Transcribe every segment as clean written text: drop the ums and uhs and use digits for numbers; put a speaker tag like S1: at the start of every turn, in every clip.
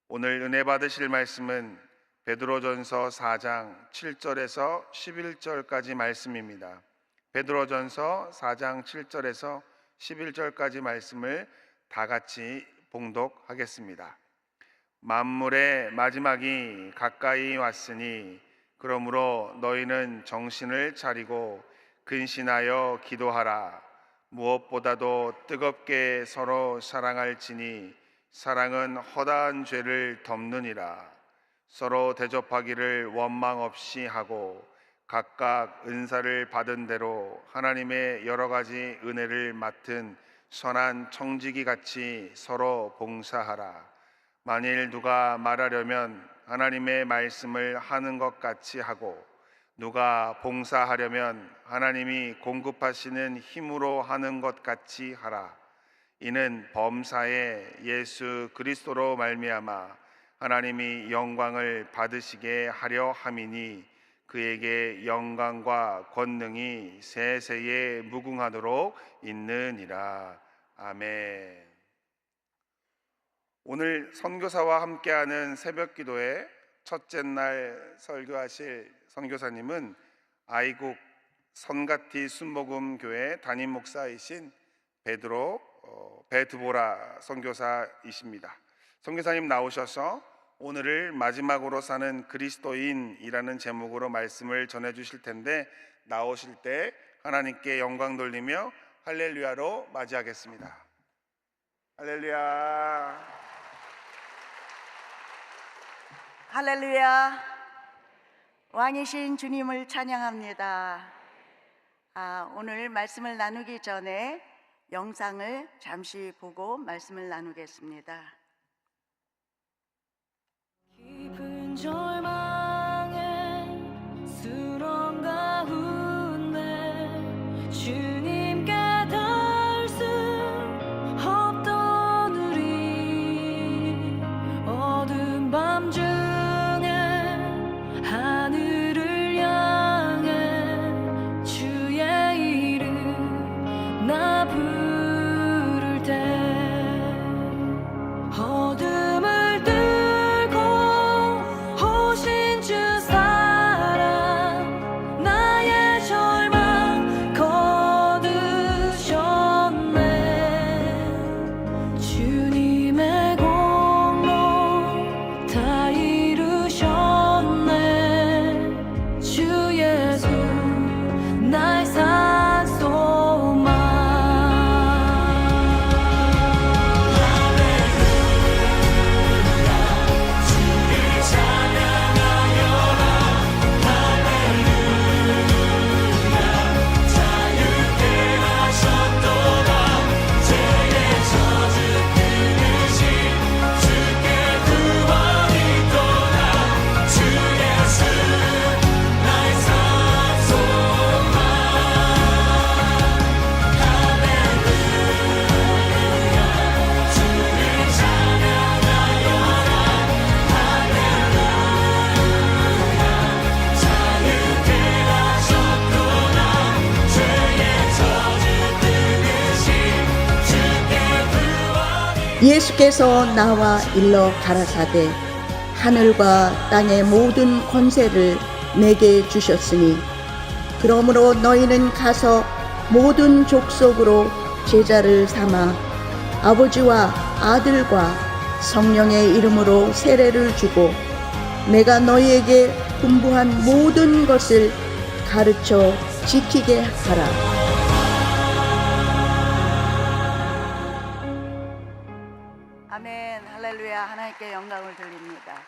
S1: 오늘 은혜 받으실 말씀은 베드로전서 4장 7절에서 11절까지 말씀입니다. 베드로전서 4장 7절에서 11절까지 말씀을 다 같이 봉독하겠습니다. 만물의 마지막이 가까이 왔으니 그러므로 너희는 정신을 차리고 근신하여 기도하라. 무엇보다도 뜨겁게 서로 사랑할지니 사랑은 허다한 죄를 덮느니라. 서로 대접하기를 원망 없이 하고 각각 은사를 받은 대로 하나님의 여러 가지 은혜를 맡은 선한 청지기 같이 서로 봉사하라. 만일 누가 말하려면 하나님의 말씀을 하는 것 같이 하고 누가 봉사하려면 하나님이 공급하시는 힘으로 하는 것 같이 하라. 이는 범사에 예수 그리스도로 말미암아 하나님이 영광을 받으시게 하려 함이니 그에게 영광과 권능이 세세에 무궁하도록 있느니라. 아멘. 오늘 선교사와 함께하는 새벽기도의 첫째 날 설교하실 선교사님은 아이국 선가티 순복음교회 담임 목사이신 베드보라 선교사이십니다. 선교사님 나오셔서 오늘을 마지막으로 사는 그리스도인이라는 제목으로 말씀을 전해주실 텐데, 나오실 때 하나님께 영광 돌리며 할렐루야로 맞이하겠습니다. 할렐루야.
S2: 할렐루야. 왕이신 주님을 찬양합니다. 오늘 말씀을 나누기 전에 영상을 잠시 보고 말씀을 나누겠습니다.
S3: 깊은 절망의 수렁 가운데 주님께 닿을 수 없던 우리, 어두운 밤 중에 하늘을 향해 주의 이름 나 부를 때 어둠을 뚫고 오신 주 사랑 나의 절망 거두셨네. 주님의 공로 다 이루셨네. 주 예수 나의 산소망.
S4: 예수께서 나와 일러 가라사대 하늘과 땅의 모든 권세를 내게 주셨으니 그러므로 너희는 가서 모든 족속으로 제자를 삼아 아버지와 아들과 성령의 이름으로 세례를 주고 내가 너희에게 분부한 모든 것을 가르쳐 지키게 하라.
S2: 아멘. 할렐루야. 하나님께 영광을 돌립니다.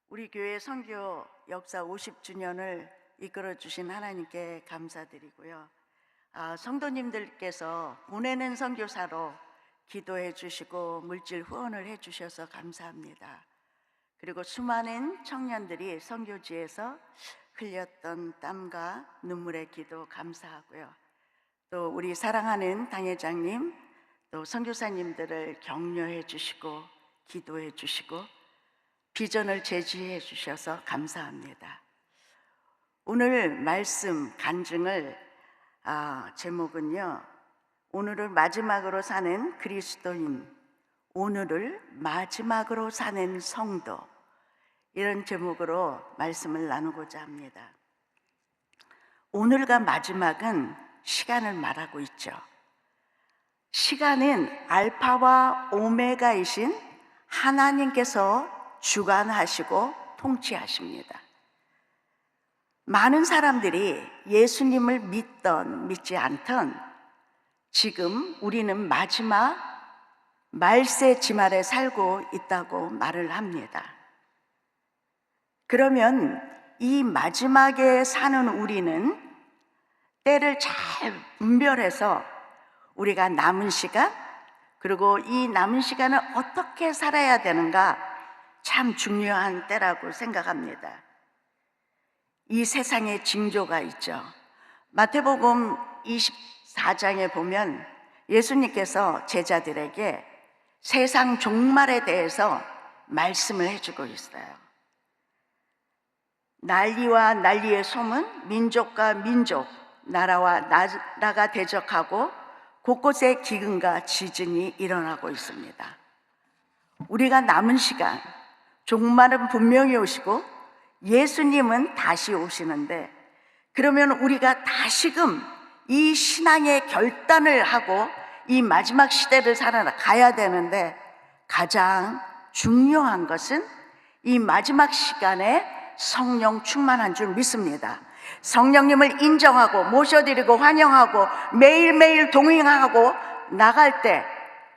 S2: 우리 교회 선교 역사 50주년을 이끌어 주신 하나님께 감사드리고요. 성도님들께서 보내는 선교사로 기도해 주시고 물질 후원을 해 주셔서 감사합니다. 그리고 수많은 청년들이 선교지에서 흘렸던 땀과 눈물의 기도 감사하고요. 또 우리 사랑하는 당회장님, 또 선교사님들을 격려해 주시고 기도해 주시고 비전을 제시해 주셔서 감사합니다. 오늘 말씀 간증을 제목은요, 오늘을 마지막으로 사는 그리스도인, 오늘을 마지막으로 사는 성도, 이런 제목으로 말씀을 나누고자 합니다. 오늘과 마지막은 시간을 말하고 있죠. 시간은 알파와 오메가이신 하나님께서 주관하시고 통치하십니다. 많은 사람들이 예수님을 믿던 믿지 않던 지금 우리는 마지막 말세 지말에 살고 있다고 말을 합니다. 그러면 이 마지막에 사는 우리는 때를 잘 분별해서 우리가 남은 시간, 그리고 이 남은 시간을 어떻게 살아야 되는가 참 중요한 때라고 생각합니다. 이 세상에 징조가 있죠. 마태복음 24장에 보면 예수님께서 제자들에게 세상 종말에 대해서 말씀을 해주고 있어요. 난리와 난리의 소문, 민족과 민족, 나라와 나라가 대적하고 곳곳에 기근과 지진이 일어나고 있습니다. 우리가 남은 시간, 종말은 분명히 오시고 예수님은 다시 오시는데, 그러면 우리가 다시금 이 신앙의 결단을 하고 이 마지막 시대를 살아가야 되는데, 가장 중요한 것은 이 마지막 시간에 성령 충만한 줄 믿습니다. 성령님을 인정하고 모셔드리고 환영하고 매일매일 동행하고 나갈 때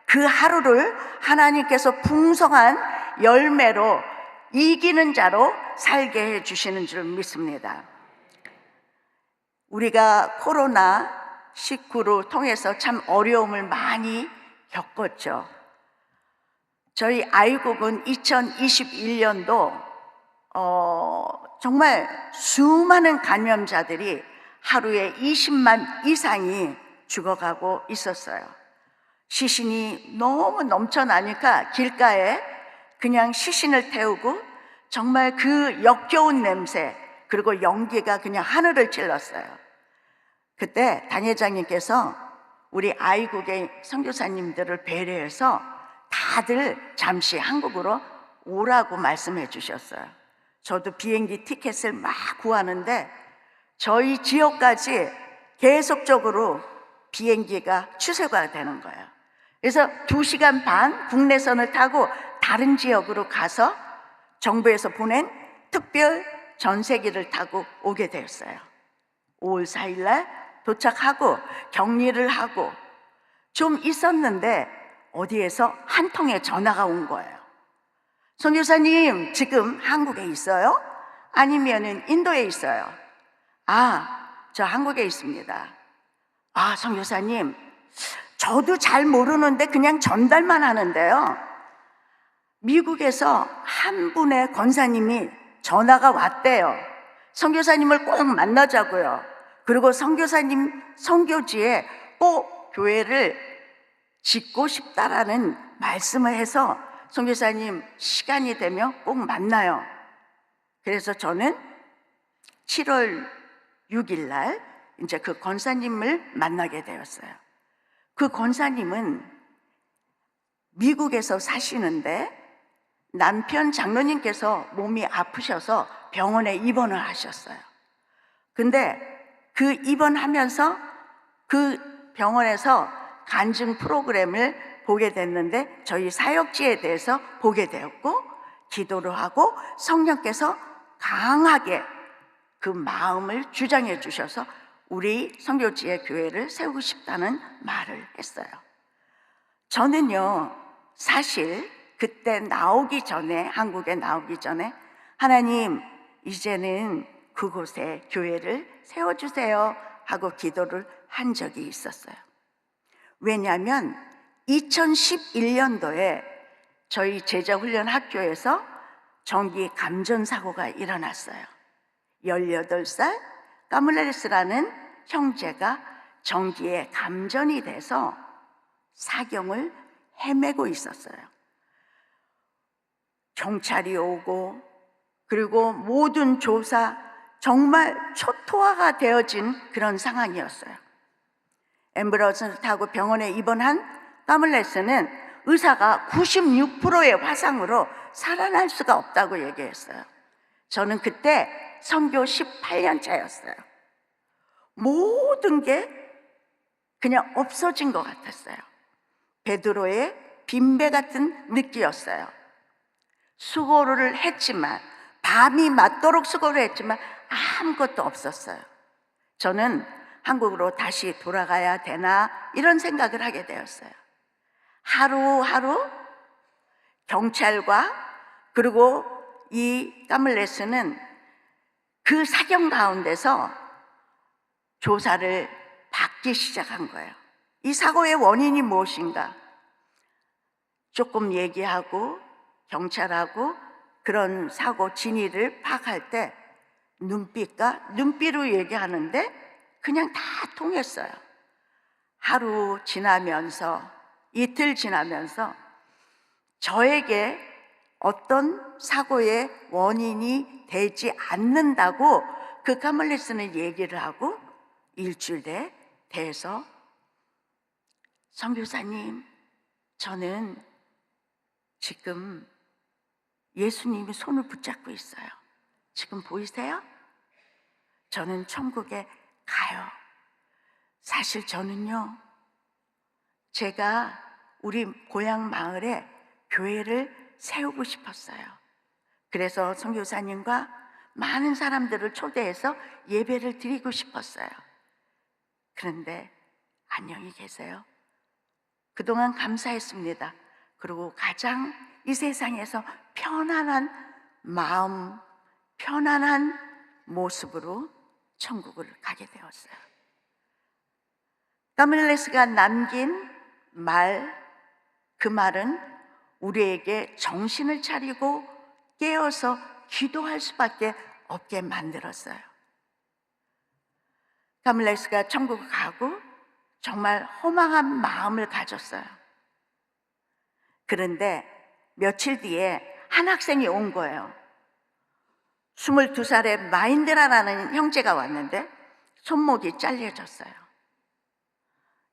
S2: 그 하루를 하나님께서 풍성한 열매로 이기는 자로 살게 해주시는 줄 믿습니다. 우리가 코로나19로 통해서 참 어려움을 많이 겪었죠. 저희 아이국은 2021년도 정말 수많은 감염자들이 하루에 20만 이상이 죽어가고 있었어요. 시신이 너무 넘쳐나니까 길가에 그냥 시신을 태우고 정말 그 역겨운 냄새, 그리고 연기가 그냥 하늘을 찔렀어요. 그때 당회장님께서 우리 아이국의 선교사님들을 배려해서 다들 잠시 한국으로 오라고 말씀해 주셨어요. 저도 비행기 티켓을 막 구하는데 저희 지역까지 계속적으로 비행기가 취소가 되는 거예요. 그래서 2시간 반 국내선을 타고 다른 지역으로 가서 정부에서 보낸 특별 전세기를 타고 오게 되었어요. 5월 4일 날 도착하고 격리를 하고 좀 있었는데 어디에서 한 통의 전화가 온 거예요. 선교사님, 지금 한국에 있어요? 아니면은 인도에 있어요? 저 한국에 있습니다. 선교사님, 저도 잘 모르는데 그냥 전달만 하는데요, 미국에서 한 분의 권사님이 전화가 왔대요. 선교사님을 꼭 만나자고요. 그리고 선교사님 선교지에 꼭 교회를 짓고 싶다라는 말씀을 해서 선교사님 시간이 되면 꼭 만나요. 그래서 저는 7월 6일 날 이제 그 권사님을 만나게 되었어요. 그 권사님은 미국에서 사시는데 남편 장로님께서 몸이 아프셔서 병원에 입원을 하셨어요. 근데 그 입원하면서 그 병원에서 간증 프로그램을 보게 됐는데 저희 사역지에 대해서 보게 되었고 기도를 하고 성령께서 강하게 그 마음을 주장해 주셔서 우리 선교지의 교회를 세우고 싶다는 말을 했어요. 저는요, 사실 그때 나오기 전에, 한국에 나오기 전에 하나님, 이제는 그곳에 교회를 세워주세요 하고 기도를 한 적이 있었어요. 왜냐하면 2011년도에 저희 제자훈련 학교에서 전기 감전사고가 일어났어요. 18살 까물레스라는 형제가 전기에 감전이 돼서 사경을 헤매고 있었어요. 경찰이 오고 그리고 모든 조사, 정말 초토화가 되어진 그런 상황이었어요. 앰뷸런스를 타고 병원에 입원한 까물레스는 의사가 96%의 화상으로 살아날 수가 없다고 얘기했어요. 저는 그때 선교 18년 차였어요. 모든 게 그냥 없어진 것 같았어요. 베드로의 빈배 같은 느끼였어요. 수고를 했지만, 밤이 맞도록 수고를 했지만 아무것도 없었어요. 저는 한국으로 다시 돌아가야 되나 이런 생각을 하게 되었어요. 하루하루 경찰과 그리고 이 까물레스는 그 사경 가운데서 조사를 받기 시작한 거예요. 이 사고의 원인이 무엇인가? 조금 얘기하고 경찰하고 그런 사고 진위를 파악할 때 눈빛으로 얘기하는데 그냥 다 통했어요. 하루 지나면서, 이틀 지나면서 저에게 어떤 사고의 원인이 되지 않는다고 그 까물레스는 얘기를 하고 일주일 돼서 선교사님, 저는 지금 예수님이 손을 붙잡고 있어요. 지금 보이세요? 저는 천국에 가요. 사실 저는요, 제가 우리 고향 마을에 교회를 세우고 싶었어요. 그래서 선교사님과 많은 사람들을 초대해서 예배를 드리고 싶었어요. 그런데 안녕히 계세요. 그동안 감사했습니다. 그리고 가장 이 세상에서 편안한 마음, 편안한 모습으로 천국을 가게 되었어요. 까밀레스가 남긴 말, 그 말은 우리에게 정신을 차리고 깨어서 기도할 수밖에 없게 만들었어요. 까밀레스가 천국을 가고 정말 허망한 마음을 가졌어요. 그런데 며칠 뒤에 한 학생이 온 거예요. 22살의 마인드라라는 형제가 왔는데 손목이 잘려졌어요.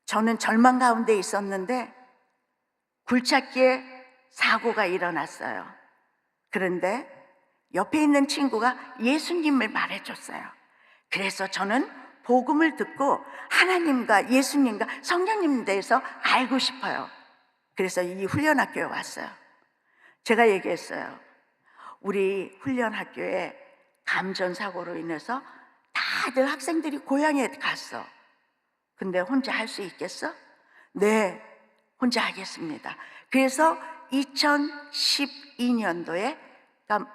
S2: 저는 절망 가운데 있었는데 굴착기에 사고가 일어났어요. 그런데 옆에 있는 친구가 예수님을 말해줬어요. 그래서 저는 복음을 듣고 하나님과 예수님과 성령님에 대해서 알고 싶어요. 그래서 이 훈련학교에 왔어요. 제가 얘기했어요. 우리 훈련학교에 감전사고로 인해서 다들 학생들이 고향에 갔어. 근데 혼자 할 수 있겠어? 네, 혼자 하겠습니다. 그래서 2012년도에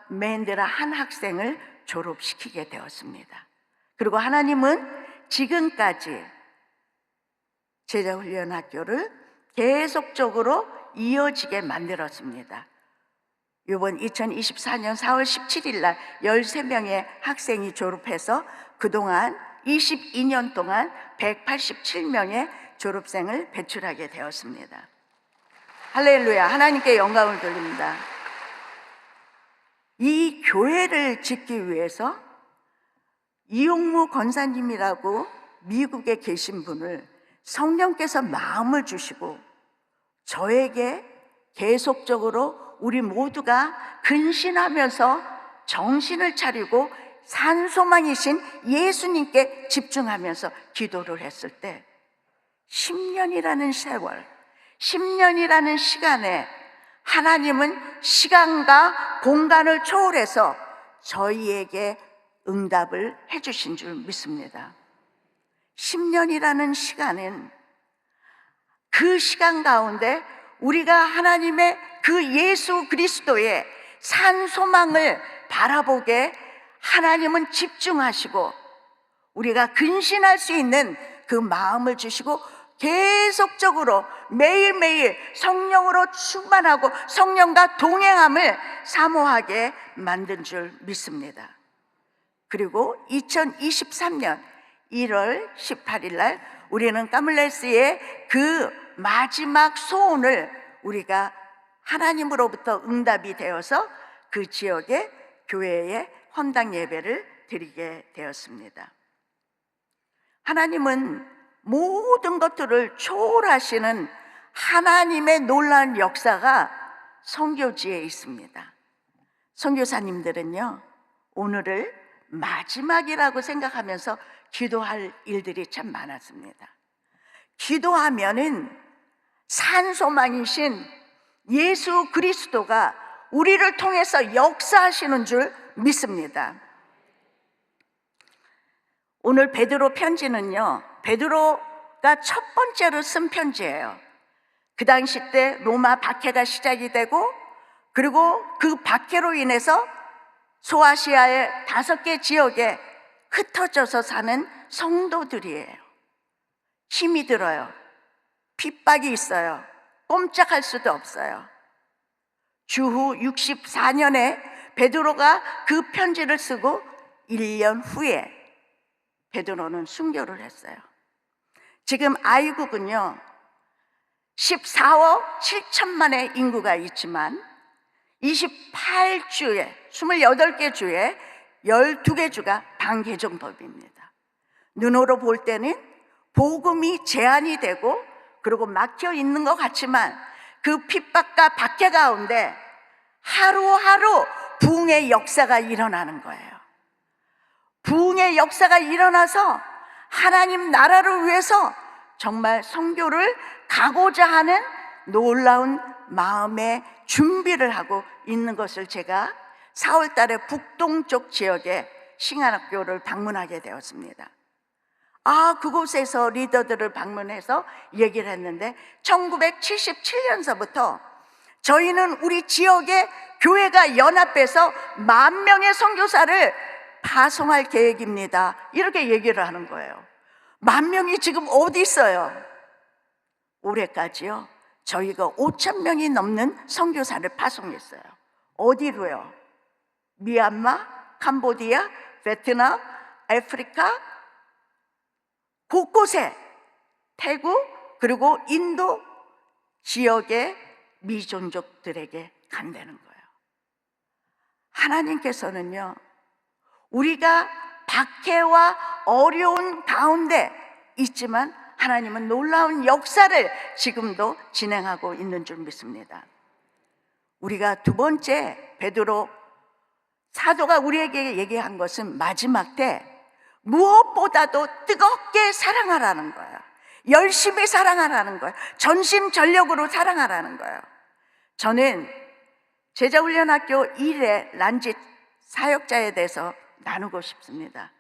S2: 맨데라 한 학생을 졸업시키게 되었습니다. 그리고 하나님은 지금까지 제자훈련학교를 계속적으로 이어지게 만들었습니다. 이번 2024년 4월 17일 날 13명의 학생이 졸업해서 그동안 22년 동안 187명의 졸업생을 배출하게 되었습니다. 할렐루야, 하나님께 영광을 돌립니다. 이 교회를 짓기 위해서 이용무 권사님이라고 미국에 계신 분을 성령께서 마음을 주시고 저에게 계속적으로 우리 모두가 근신하면서 정신을 차리고 산소망이신 예수님께 집중하면서 기도를 했을 때 10년이라는 세월, 10년이라는 시간에 하나님은 시간과 공간을 초월해서 저희에게 응답을 해주신 줄 믿습니다. 10년이라는 시간은 그 시간 가운데 우리가 하나님의 그 예수 그리스도의 산소망을 바라보게 하나님은 집중하시고 우리가 근신할 수 있는 그 마음을 주시고 계속적으로 매일매일 성령으로 충만하고 성령과 동행함을 사모하게 만든 줄 믿습니다. 그리고 2023년 1월 18일 날 우리는 까물레스의 그 마지막 소원을 우리가 하나님으로부터 응답이 되어서 그 지역의 교회에 헌당 예배를 드리게 되었습니다. 하나님은 모든 것들을 초월하시는 하나님의 놀라운 역사가 선교지에 있습니다. 선교사님들은요, 오늘을 마지막이라고 생각하면서 기도할 일들이 참 많았습니다. 기도하면은 산소망이신 예수 그리스도가 우리를 통해서 역사하시는 줄 믿습니다. 오늘 베드로 편지는요, 베드로가 첫 번째로 쓴 편지예요. 그 당시 때 로마 박해가 시작이 되고, 그리고 그 박해로 인해서 소아시아의 5개 지역에 흩어져서 사는 성도들이에요. 힘이 들어요. 핍박이 있어요. 꼼짝할 수도 없어요. 주후 64년에 베드로가 그 편지를 쓰고 1년 후에 베드로는 순교를 했어요. 지금 아이국은요, 14억 7천만의 인구가 있지만 28주에 28개 주에 12개 주가 반개정법입니다. 눈으로 볼 때는 복음이 제한이 되고 그리고 막혀 있는 것 같지만 그 핍박과 박해 가운데 하루하루 부흥의 역사가 일어나는 거예요. 부흥의 역사가 일어나서 하나님 나라를 위해서 정말 선교를 가고자 하는 놀라운 마음의 준비를 하고 있는 것을 제가 4월 달에 북동쪽 지역의 싱한학교를 방문하게 되었습니다. 그곳에서 리더들을 방문해서 얘기를 했는데 1977년서부터 저희는 우리 지역의 교회가 연합해서 10,000명의 선교사를 파송할 계획입니다. 이렇게 얘기를 하는 거예요. 10,000명이 지금 어디 있어요? 올해까지요, 저희가 5,000명이 넘는 선교사를 파송했어요. 어디로요? 미얀마, 캄보디아, 베트남, 아프리카 곳곳에, 태국 그리고 인도 지역의 미존족들에게 간다는 거예요. 하나님께서는요, 우리가 박해와 어려운 가운데 있지만 하나님은 놀라운 역사를 지금도 진행하고 있는 줄 믿습니다. 우리가 두 번째 베드로 사도가 우리에게 얘기한 것은 마지막 때 무엇보다도 뜨겁게 사랑하라는 거예요. 열심히 사랑하라는 거예요. 전심전력으로 사랑하라는 거예요. 저는 제자훈련학교 1회 란짓 사역자에 대해서 나누고 싶습니다.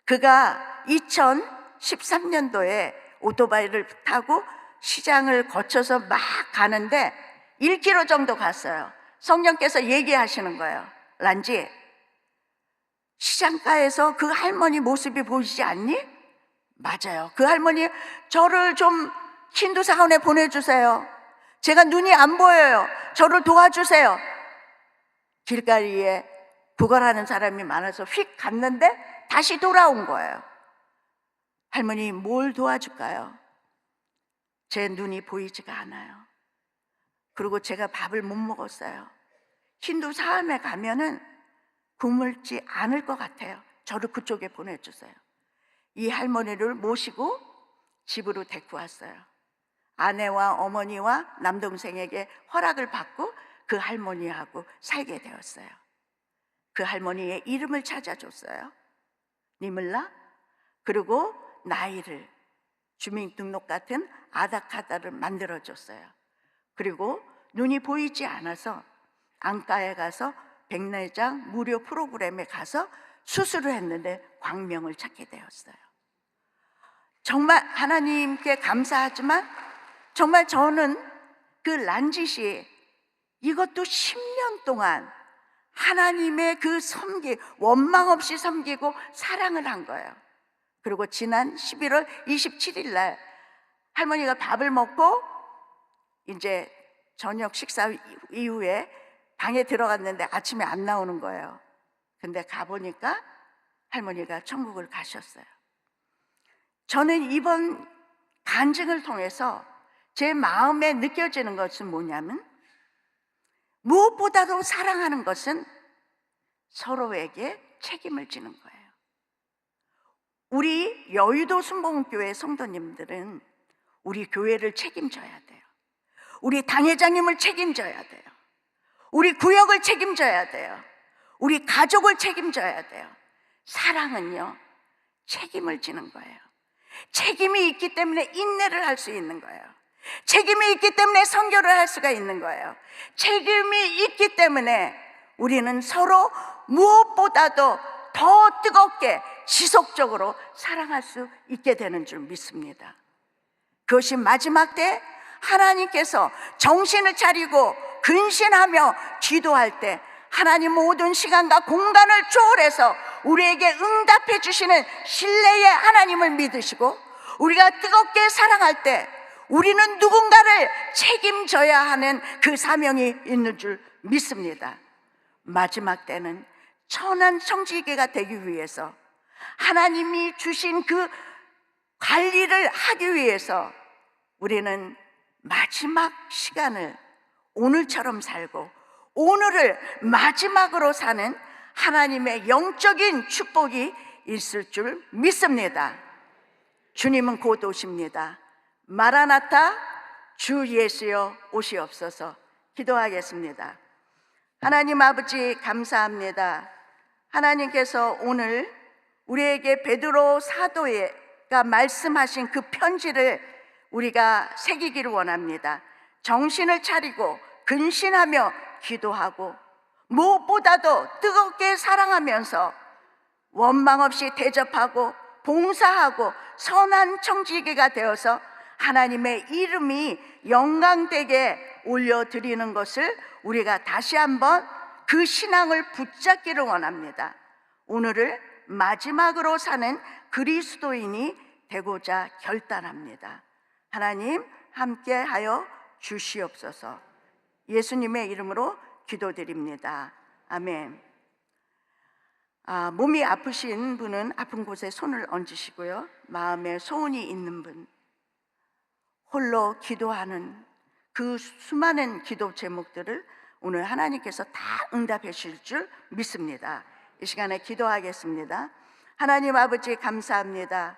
S2: 그가 2013년도에 오토바이를 타고 시장을 거쳐서 막 가는데 1km 정도 갔어요. 성령께서 얘기하시는 거예요. 란지, 시장가에서 그 할머니 모습이 보이지 않니? 맞아요. 그 할머니, 저를 좀 힌두 사원에 보내주세요. 제가 눈이 안 보여요. 저를 도와주세요. 길거리에 구걸하는 사람이 많아서 휙 갔는데 다시 돌아온 거예요. 할머니, 뭘 도와줄까요? 제 눈이 보이지가 않아요. 그리고 제가 밥을 못 먹었어요. 힌두 사원에 가면은 굶을지 않을 것 같아요. 저를 그쪽에 보내주세요. 이 할머니를 모시고 집으로 데리고 왔어요. 아내와 어머니와 남동생에게 허락을 받고 그 할머니하고 살게 되었어요. 그 할머니의 이름을 찾아줬어요. 니물라. 그리고 나이를, 주민등록 같은 아다카다를 만들어줬어요. 그리고 눈이 보이지 않아서 안과에 가서 백내장 무료 프로그램에 가서 수술을 했는데 광명을 찾게 되었어요. 정말 하나님께 감사하지만 정말 저는 그 란짓이 이것도 10년 동안 하나님의 그 원망 없이 섬기고 사랑을 한 거예요. 그리고 지난 11월 27일 날 할머니가 밥을 먹고 이제 저녁 식사 이후에 방에 들어갔는데 아침에 안 나오는 거예요. 근데 가보니까 할머니가 천국을 가셨어요. 저는 이번 간증을 통해서 제 마음에 느껴지는 것은 뭐냐면, 무엇보다도 사랑하는 것은 서로에게 책임을 지는 거예요. 우리 여의도 순복음교회 성도님들은 우리 교회를 책임져야 돼요. 우리 당회장님을 책임져야 돼요. 우리 구역을 책임져야 돼요. 우리 가족을 책임져야 돼요. 사랑은요, 책임을 지는 거예요. 책임이 있기 때문에 인내를 할 수 있는 거예요. 책임이 있기 때문에 선교를 할 수가 있는 거예요. 책임이 있기 때문에 우리는 서로 무엇보다도 더 뜨겁게 지속적으로 사랑할 수 있게 되는 줄 믿습니다. 그것이 마지막 때 하나님께서 정신을 차리고 근신하며 기도할 때 하나님 모든 시간과 공간을 초월해서 우리에게 응답해 주시는 신뢰의 하나님을 믿으시고, 우리가 뜨겁게 사랑할 때 우리는 누군가를 책임져야 하는 그 사명이 있는 줄 믿습니다. 마지막 때는 천한 청지기가 되기 위해서, 하나님이 주신 그 관리를 하기 위해서 우리는 마지막 시간을 오늘처럼 살고 오늘을 마지막으로 사는 하나님의 영적인 축복이 있을 줄 믿습니다. 주님은 곧 오십니다. 마라나타, 주 예수여 오시옵소서. 기도하겠습니다. 하나님 아버지, 감사합니다. 하나님께서 오늘 우리에게 베드로 사도가 말씀하신 그 편지를 우리가 새기기를 원합니다. 정신을 차리고 근신하며 기도하고 무엇보다도 뜨겁게 사랑하면서 원망 없이 대접하고 봉사하고 선한 청지기가 되어서 하나님의 이름이 영광되게 올려드리는 것을 우리가 다시 한번 그 신앙을 붙잡기를 원합니다. 오늘을 마지막으로 사는 그리스도인이 되고자 결단합니다. 하나님 함께하여 주시옵소서. 예수님의 이름으로 기도드립니다. 아멘. 몸이 아프신 분은 아픈 곳에 손을 얹으시고요. 마음에 소원이 있는 분, 홀로 기도하는 그 수많은 기도 제목들을 오늘 하나님께서 다 응답해 주실 줄 믿습니다. 이 시간에 기도하겠습니다. 하나님 아버지, 감사합니다.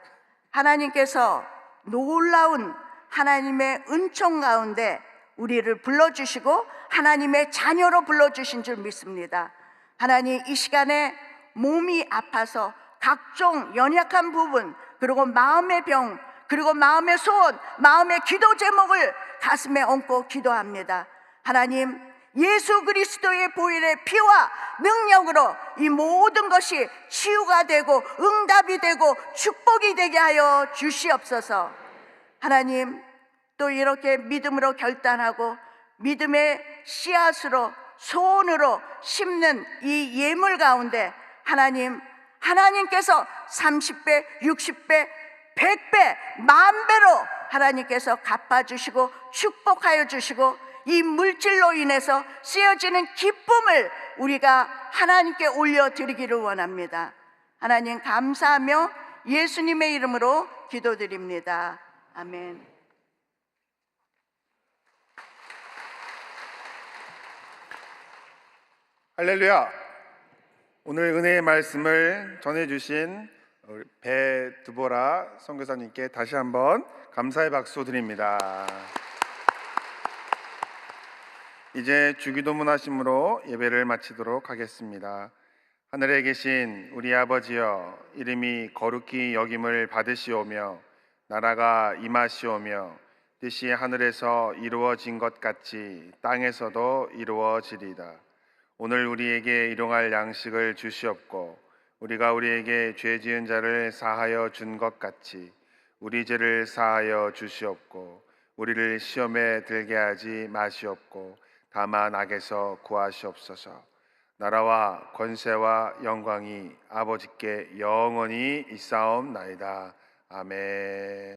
S2: 하나님께서 놀라운 하나님의 은총 가운데 우리를 불러주시고 하나님의 자녀로 불러주신 줄 믿습니다. 하나님, 이 시간에 몸이 아파서 각종 연약한 부분, 그리고 마음의 병, 그리고 마음의 소원, 마음의 기도 제목을 가슴에 얹고 기도합니다. 하나님, 예수 그리스도의 보혈의 피와 능력으로 이 모든 것이 치유가 되고 응답이 되고 축복이 되게 하여 주시옵소서. 하나님, 또 이렇게 믿음으로 결단하고 믿음의 씨앗으로 소원으로 심는 이 예물 가운데 하나님께서 30배, 60배, 100배, 만배로 하나님께서 갚아주시고 축복하여 주시고, 이 물질로 인해서 쓰여지는 기쁨을 우리가 하나님께 올려드리기를 원합니다. 하나님, 감사하며 예수님의 이름으로 기도드립니다. 아멘.
S1: 할렐루야. 오늘 은혜의 말씀을 전해주신 배드보라 선교사님께 다시 한번 감사의 박수 드립니다. 이제 주기도문 하심으로 예배를 마치도록 하겠습니다. 하늘에 계신 우리 아버지여, 이름이 거룩히 여김을 받으시오며 나라가 임하시오며 뜻이 하늘에서 이루어진 것 같이 땅에서도 이루어지리다. 오늘 우리에게 일용할 양식을 주시옵고 우리가 우리에게 죄 지은 자를 사하여 준 것 같이 우리 죄를 사하여 주시옵고 우리를 시험에 들게 하지 마시옵고 다만 악에서 구하시옵소서. 나라와 권세와 영광이 아버지께 영원히 있사옵나이다. 아멘.